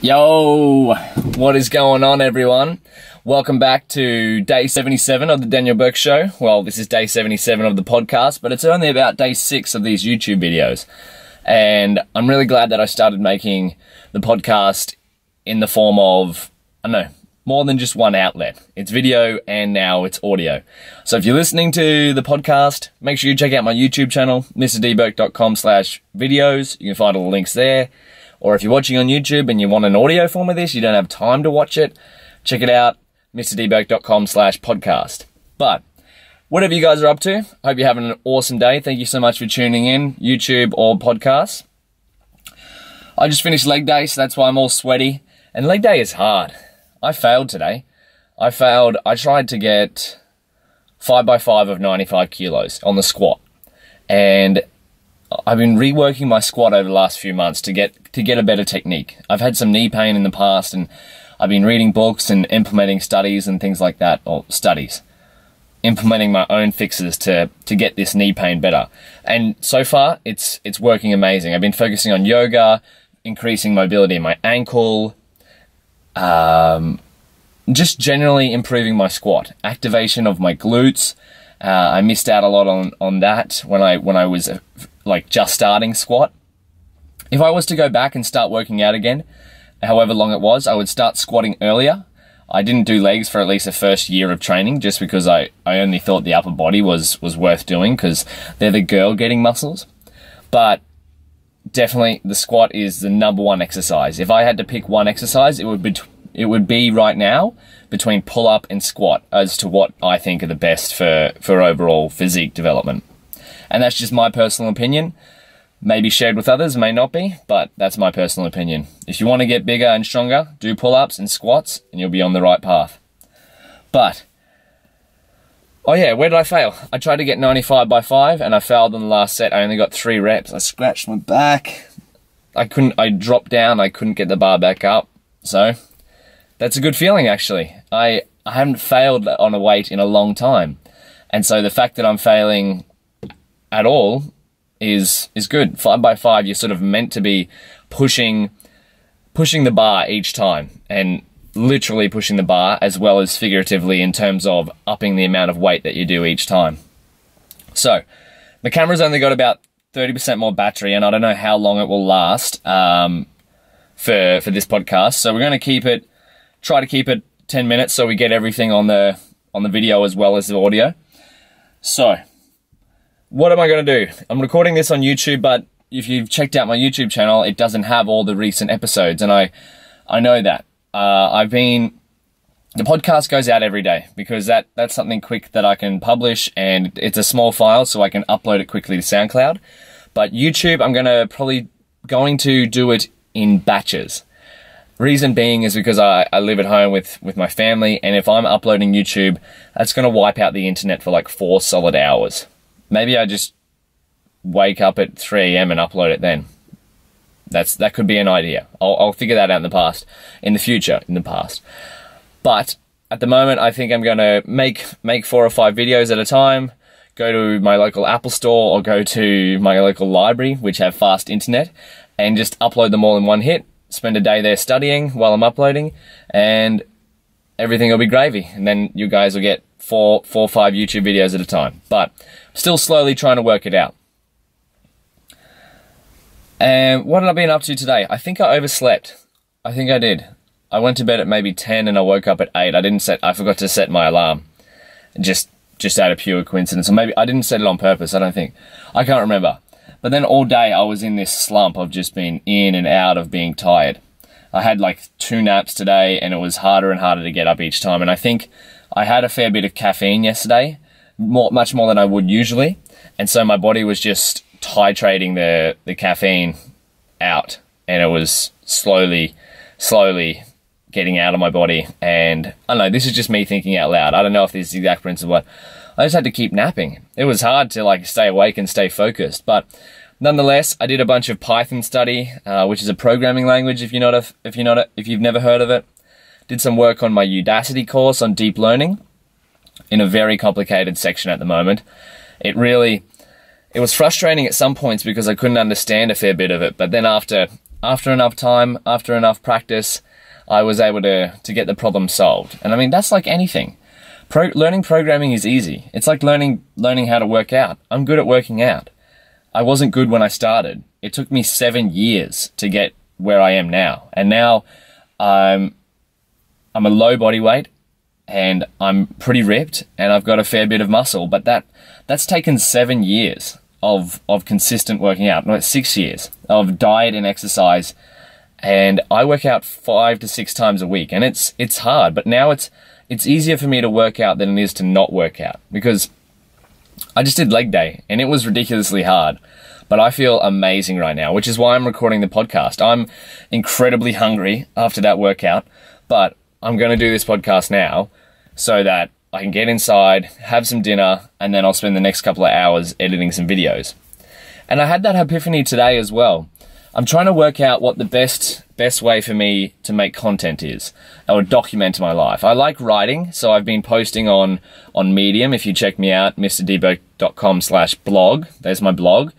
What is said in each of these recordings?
Yo, what is going on, everyone? Welcome back to day 77 of the Daniel Burke Show. Well, this is day 77 of the podcast, but it's only about day 6 of these YouTube videos. And I'm really glad that I started making the podcast in the form of, I don't know, more than just one outlet. It's video and now it's audio. So if you're listening to the podcast, make sure you check out my YouTube channel, mrdburke.com/videos. You can find all the links there. Or if you're watching on YouTube and you want an audio form of this, you don't have time to watch it, check it out, mrdburke.com/podcast. But whatever you guys are up to, I hope you're having an awesome day. Thank you so much for tuning in, YouTube or podcast. I just finished leg day, so that's why I'm all sweaty. And leg day is hard. I failed today. I tried to get 5x5 of 95 kilos on the squat. And I've been reworking my squat over the last few months to get a better technique. I've had some knee pain in the past, and I've been reading books and implementing studies and things like that, implementing my own fixes to get this knee pain better. And so far, it's working amazing. I've been focusing on yoga, increasing mobility in my ankle, just generally improving my squat, activation of my glutes. I missed out a lot on that when I was just starting squat. If I was to go back and start working out again, however long it was, I would start squatting earlier. I didn't do legs for at least the first year of training just because I only thought the upper body was worth doing because they're the girl getting muscles. But definitely the squat is the number one exercise. If I had to pick one exercise, it would be right now between pull-up and squat as to what I think are the best for overall physique development. And that's just my personal opinion. Maybe shared with others, may not be, but that's my personal opinion. If you want to get bigger and stronger, do pull-ups and squats and you'll be on the right path. But, oh yeah, where did I fail? I tried to get 95 by 5 and I failed in the last set. I only got 3 reps. I scratched my back. I dropped down, I couldn't get the bar back up. So, that's a good feeling actually. I haven't failed on a weight in a long time. And so the fact that I'm failing at all is good. 5 by 5, you're sort of meant to be pushing the bar each time, and literally pushing the bar as well as figuratively in terms of upping the amount of weight that you do each time. So the camera's only got about 30% more battery, and I don't know how long it will last for this podcast. So we're going to try to keep it 10 minutes so we get everything on the video as well as the audio. So what am I going to do? I'm recording this on YouTube, but if you've checked out my YouTube channel, it doesn't have all the recent episodes, and I know that. The podcast goes out every day because that's something quick that I can publish, and it's a small file so I can upload it quickly to SoundCloud. But YouTube, I'm probably going to do it in batches. Reason being is because I live at home with my family, and if I'm uploading YouTube, that's going to wipe out the internet for like 4 solid hours. Maybe I just wake up at 3 AM and upload it then. That could be an idea. I'll figure that out in the past. But at the moment, I think I'm going to make 4 or 5 videos at a time, go to my local Apple store or go to my local library, which have fast internet, and just upload them all in one hit, spend a day there studying while I'm uploading, and everything will be gravy. And then you guys will get 4 or 5 YouTube videos at a time. But still slowly trying to work it out. And what have I been up to today? I think I overslept. I think I did. I went to bed at maybe 10 and I woke up at 8. I forgot to set my alarm. Just out of pure coincidence. Or maybe I didn't set it on purpose, I don't think. I can't remember. But then all day I was in this slump of just being in and out of being tired. I had like 2 naps today and it was harder and harder to get up each time. And I think I had a fair bit of caffeine yesterday, much more than I would usually. And so my body was just titrating the caffeine out, and it was slowly getting out of my body. And I don't know, this is just me thinking out loud. I don't know if this is the exact principle, but I just had to keep napping. It was hard to stay awake and stay focused, but nonetheless, I did a bunch of Python study, which is a programming language if you've never heard of it. Did some work on my Udacity course on deep learning in a very complicated section at the moment. It was frustrating at some points because I couldn't understand a fair bit of it, but then after after enough time, after enough practice, I was able to get the problem solved. And I mean, that's like anything. Learning programming is easy. It's like learning how to work out. I'm good at working out. I wasn't good when I started. It took me 7 years to get where I am now. And now I'm a low body weight and I'm pretty ripped and I've got a fair bit of muscle, but that's taken 7 years of consistent working out. No, 6 years of diet and exercise. And I work out 5 to 6 times a week, and it's hard, but now it's easier for me to work out than it is to not work out, because I just did leg day and it was ridiculously hard, but I feel amazing right now, which is why I'm recording the podcast. I'm incredibly hungry after that workout, but I'm going to do this podcast now so that I can get inside, have some dinner, and then I'll spend the next couple of hours editing some videos. And I had that epiphany today as well. I'm trying to work out what the best way for me to make content is, or document my life. I like writing, so I've been posting on Medium. If you check me out, mrdebo.com/blog, there's my blog.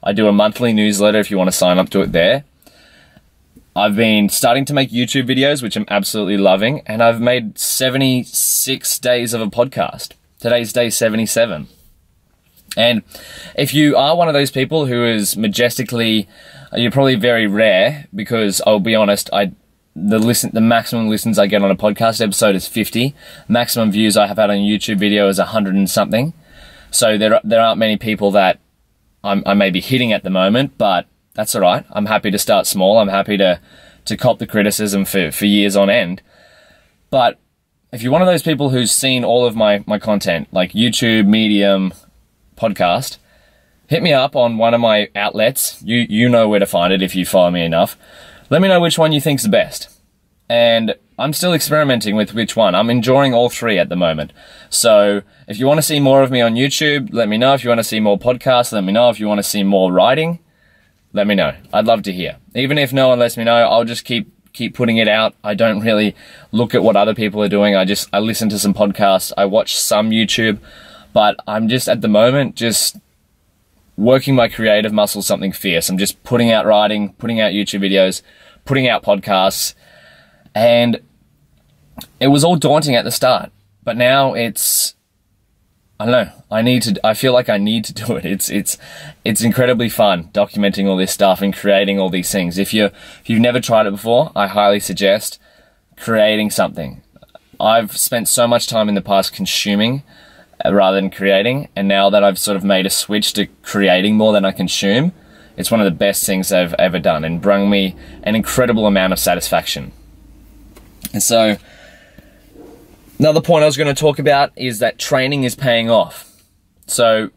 I do a monthly newsletter if you want to sign up to it there. I've been starting to make YouTube videos, which I'm absolutely loving, and I've made 76 days of a podcast. Today's day 77. And if you are one of those people who is majestically, you're probably very rare, because I'll be honest, the maximum listens I get on a podcast episode is 50. Maximum views I have had on a YouTube video is 100 and something. So there aren't many people that I may be hitting at the moment, but that's all right. I'm happy to start small. I'm happy to cop the criticism for years on end. But if you're one of those people who's seen all of my content, like YouTube, Medium, podcast, hit me up on one of my outlets. You know where to find it if you follow me enough. Let me know which one you think's the best. And I'm still experimenting with which one. I'm enjoying all three at the moment. So if you want to see more of me on YouTube, let me know. If you want to see more podcasts, let me know. If you want to see more writing, let me know. I'd love to hear. Even if no one lets me know, I'll just keep putting it out. I don't really look at what other people are doing. I listen to some podcasts. I watch some YouTube. But I'm just, at the moment, just working my creative muscle something fierce. I'm just putting out writing, putting out YouTube videos, putting out podcasts. And it was all daunting at the start. But now it's, I don't know, I feel like I need to do it. It's incredibly fun documenting all this stuff and creating all these things. If you've never tried it before, I highly suggest creating something. I've spent so much time in the past consuming rather than creating, and now that I've sort of made a switch to creating more than I consume, it's one of the best things I've ever done and brought me an incredible amount of satisfaction. And so another point I was going to talk about is that training is paying off. So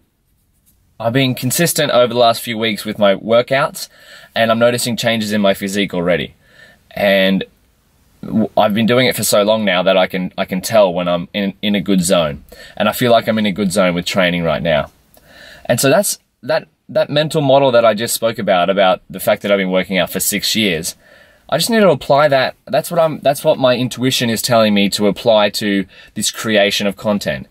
I've been consistent over the last few weeks with my workouts, and I'm noticing changes in my physique already. And I've been doing it for so long now that I can tell when I'm in a good zone, and I feel like I'm in a good zone with training right now. And so that's that mental model that I just spoke about the fact that I've been working out for 6 years. I just need to apply that. That's what my intuition is telling me to apply to this creation of content.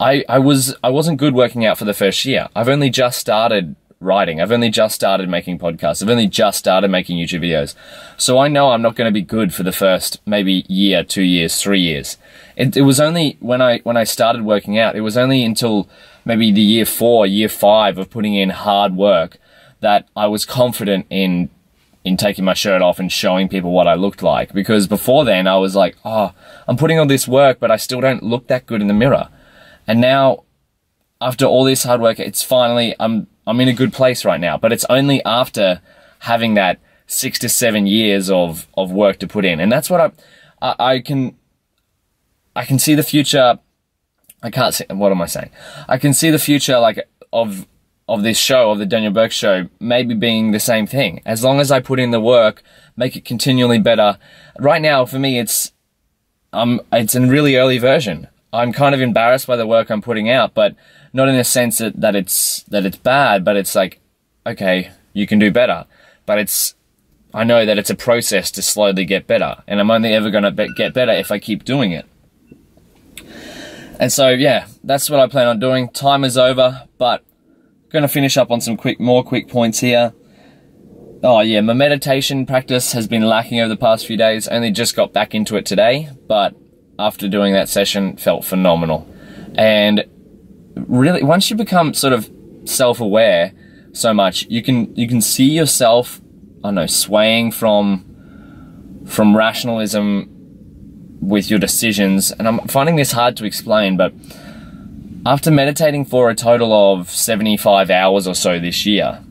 I wasn't good working out for the first year. I've only just started writing. I've only just started making podcasts. I've only just started making YouTube videos. So I know I'm not going to be good for the first maybe year, 2 years, 3 years. It was only when I started working out, it was only until maybe the year 4, year 5 of putting in hard work that I was confident in taking my shirt off and showing people what I looked like. Because before then I was like, oh, I'm putting all this work, but I still don't look that good in the mirror. And now, after all this hard work, it's finally, I'm in a good place right now, but it's only after having that 6 to 7 years of work to put in. And that's what I can see the future. I can't see, what am I saying? I can see the future like of this show, of the Daniel Burke Show, maybe being the same thing. As long as I put in the work, make it continually better. Right now, for me, it's a really early version. I'm kind of embarrassed by the work I'm putting out, but not in the sense that it's bad, but it's like, okay, you can do better. But I know that it's a process to slowly get better, and I'm only ever going to get better if I keep doing it. And so, yeah, that's what I plan on doing. Time is over, but I'm going to finish up on some more quick points here. Oh yeah, my meditation practice has been lacking over the past few days. Only just got back into it today, but after doing that session, felt phenomenal. And really, once you become sort of self-aware so much, you can see yourself, I don't know, swaying from rationalism with your decisions. And I'm finding this hard to explain, but after meditating for a total of 75 hours or so this year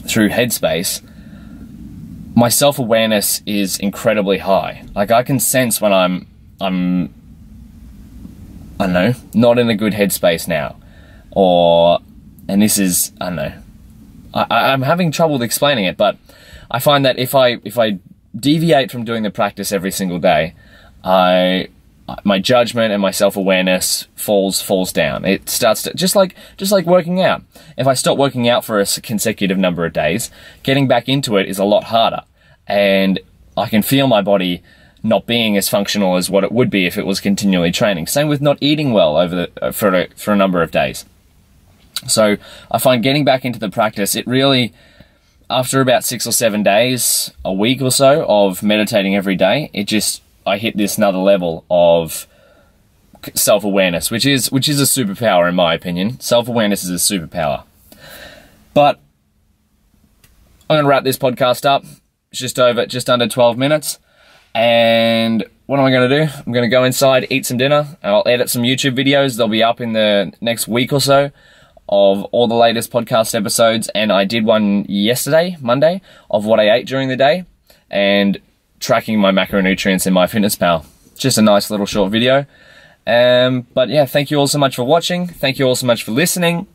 through Headspace, my self-awareness is incredibly high. Like, I can sense when I'm I don't know, not in a good headspace now, and this is, I don't know, I'm having trouble explaining it, but I find that if I deviate from doing the practice every single day, my judgment and my self-awareness falls down. It starts to, just like working out. If I stop working out for a consecutive number of days, getting back into it is a lot harder, and I can feel my body not being as functional as what it would be if it was continually training. Same with not eating well for a number of days. So I find getting back into the practice, it really, after about 6 or 7 days, a week or so of meditating every day, I hit this another level of self-awareness, which is a superpower in my opinion. Self-awareness is a superpower. But I'm going to wrap this podcast up. It's just under 12 minutes. And what am I going to do? I'm going to go inside, eat some dinner, and I'll edit some YouTube videos. They'll be up in the next week or so of all the latest podcast episodes. And I did one yesterday, Monday, of what I ate during the day and tracking my macronutrients in MyFitnessPal. Just a nice little short video. But yeah, thank you all so much for watching. Thank you all so much for listening.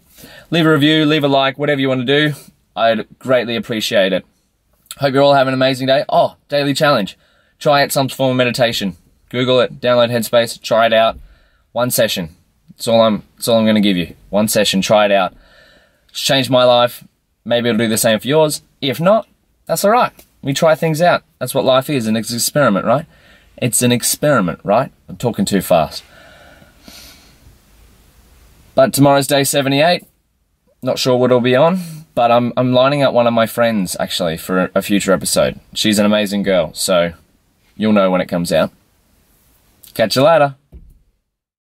Leave a review, leave a like, whatever you want to do. I'd greatly appreciate it. Hope you're all having an amazing day. Oh, daily challenge. Try out some form of meditation. Google it, download Headspace, try it out. One session. That's all I'm going to give you. One session, try it out. It's changed my life. Maybe it'll do the same for yours. If not, that's all right. We try things out. That's what life is, an experiment, right? It's an experiment, right? I'm talking too fast. But tomorrow's day 78. Not sure what it'll be on, but I'm lining up one of my friends, actually, for a future episode. She's an amazing girl, so you'll know when it comes out. Catch you later.